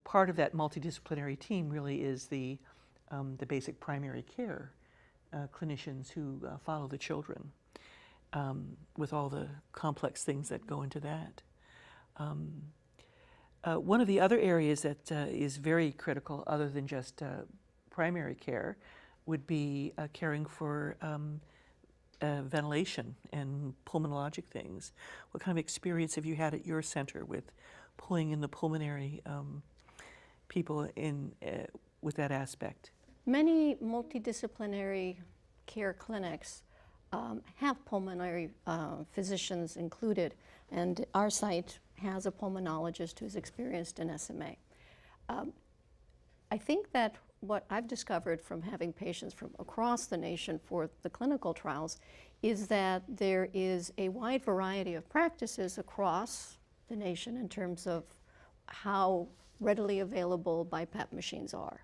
part of that multidisciplinary team really is the basic primary care clinicians who follow the children with all the complex things that go into that. One of the other areas that is very critical, other than just primary care, would be caring for ventilation and pulmonologic things. What kind of experience have you had at your center with pulling in the pulmonary people in with that aspect? Many multidisciplinary care clinics have pulmonary physicians included, and our site has a pulmonologist who's experienced in SMA. I think that what I've discovered from having patients from across the nation for the clinical trials is that there is a wide variety of practices across the nation in terms of how readily available BiPAP machines are.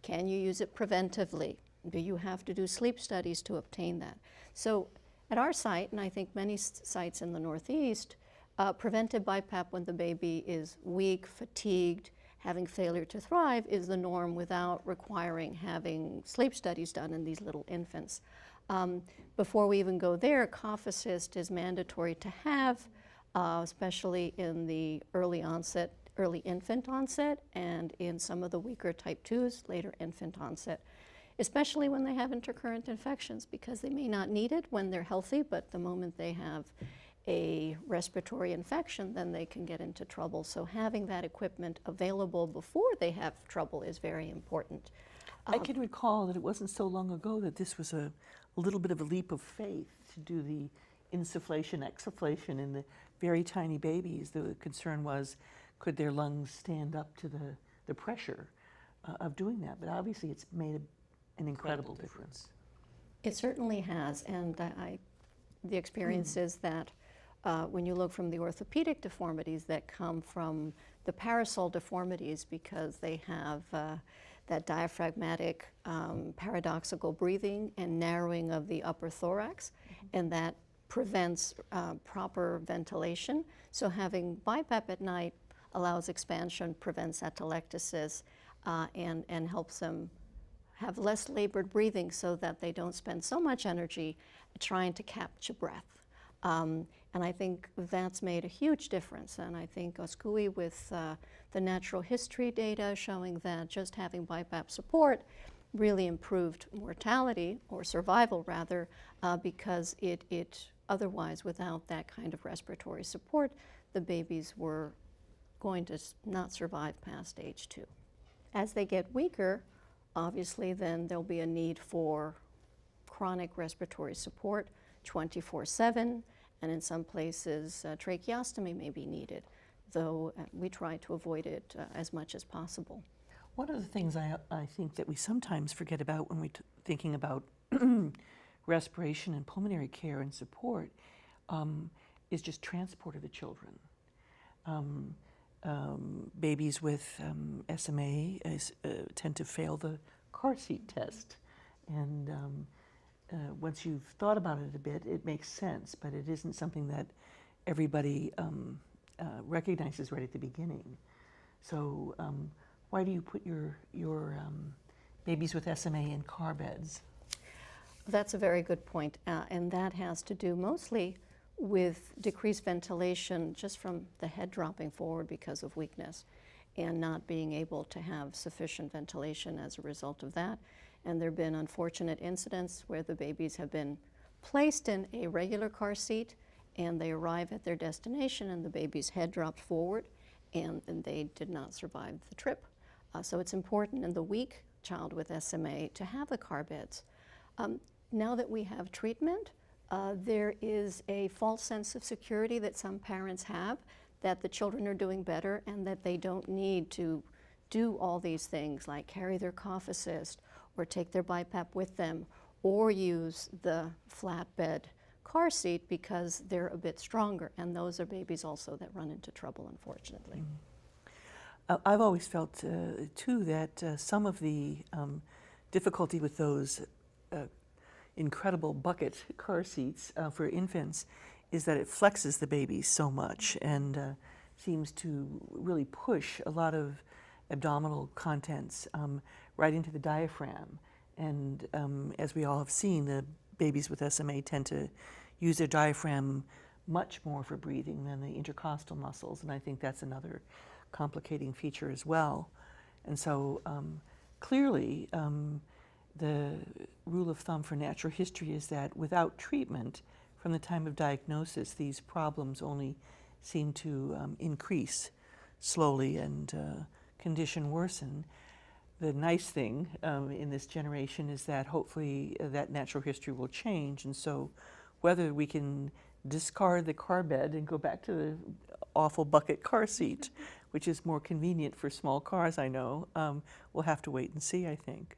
Can you use it preventively? Do you have to do sleep studies to obtain that? So at our site, and I think many sites in the Northeast, preventive BiPAP when the baby is weak, fatigued, having failure to thrive is the norm without requiring having sleep studies done in these little infants. Before we even go there, cough assist is mandatory to have, especially in the early infant onset, and in some of the weaker type 2s, later infant onset, especially when they have intercurrent infections, because they may not need it when they're healthy, but the moment they have a respiratory infection, then they can get into trouble. So having that equipment available before they have trouble is very important. I can recall that it wasn't so long ago that this was a little bit of a leap of faith to do the insufflation, exsufflation in the very tiny babies. The concern was, could their lungs stand up to the pressure of doing that? But obviously it's made an incredible difference. It certainly has, and the experience is that when you look from the orthopedic deformities that come from the parasol deformities, because they have that diaphragmatic paradoxical breathing and narrowing of the upper thorax, and that prevents proper ventilation. So having BiPAP at night allows expansion, prevents atelectasis, and helps them have less labored breathing so that they don't spend so much energy trying to capture breath. And I think that's made a huge difference. And I think Oskui, with the natural history data showing that just having BiPAP support really improved mortality, or survival rather, because it otherwise, without that kind of respiratory support, the babies were going to not survive past age 2. As they get weaker, obviously then there'll be a need for chronic respiratory support 24/7, and in some places tracheostomy may be needed, though we try to avoid it as much as possible. One of the things I think that we sometimes forget about when we're thinking about respiration and pulmonary care and support is just transport of the children. Babies with SMA tend to fail the car seat test, and once you've thought about it a bit, it makes sense, but it isn't something that everybody recognizes right at the beginning. So why do you put your babies with SMA in car beds? That's a very good point, and that has to do mostly with decreased ventilation just from the head dropping forward because of weakness, and not being able to have sufficient ventilation as a result of that. And there have been unfortunate incidents where the babies have been placed in a regular car seat, and they arrive at their destination and the baby's head dropped forward, and they did not survive the trip. So it's important in the weak child with SMA to have the car beds. Now that we have treatment, there is a false sense of security that some parents have, that the children are doing better and that they don't need to do all these things like carry their cough assist or take their BiPAP with them or use the flatbed car seat because they're a bit stronger. And those are babies also that run into trouble, unfortunately. I've always felt, too, that some of the difficulty with those incredible bucket car seats for infants is that it flexes the baby so much and seems to really push a lot of abdominal contents right into the diaphragm. And as we all have seen, the babies with SMA tend to use their diaphragm much more for breathing than the intercostal muscles, and I think that's another complicating feature as well. And so clearly, the rule of thumb for natural history is that without treatment, from the time of diagnosis, these problems only seem to increase slowly and condition worsen. The nice thing in this generation is that hopefully that natural history will change, and so whether we can discard the car bed and go back to the awful bucket car seat, which is more convenient for small cars, I know, we'll have to wait and see, I think.